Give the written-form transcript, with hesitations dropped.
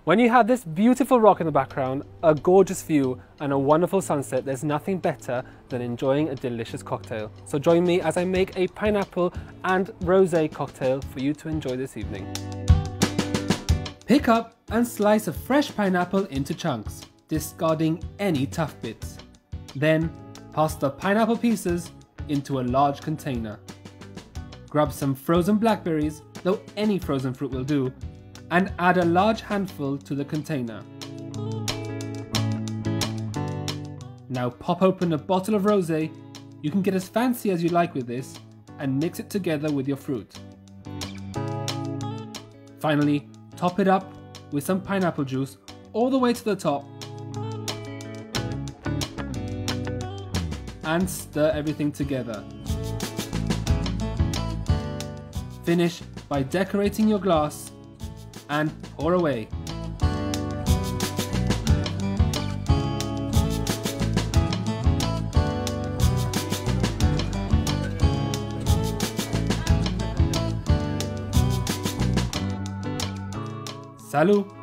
When you have this beautiful rock in the background, a gorgeous view and a wonderful sunset, there's nothing better than enjoying a delicious cocktail. So join me as I make a pineapple and rosé cocktail for you to enjoy this evening. Pick up and slice a fresh pineapple into chunks, discarding any tough bits. Then pass the pineapple pieces into a large container. Grab some frozen blackberries, though any frozen fruit will do, and add a large handful to the container. Now pop open a bottle of rosé. You can get as fancy as you like with this and mix it together with your fruit. Finally, top it up with some pineapple juice all the way to the top and stir everything together. Finish by decorating your glass and pour away. Salut!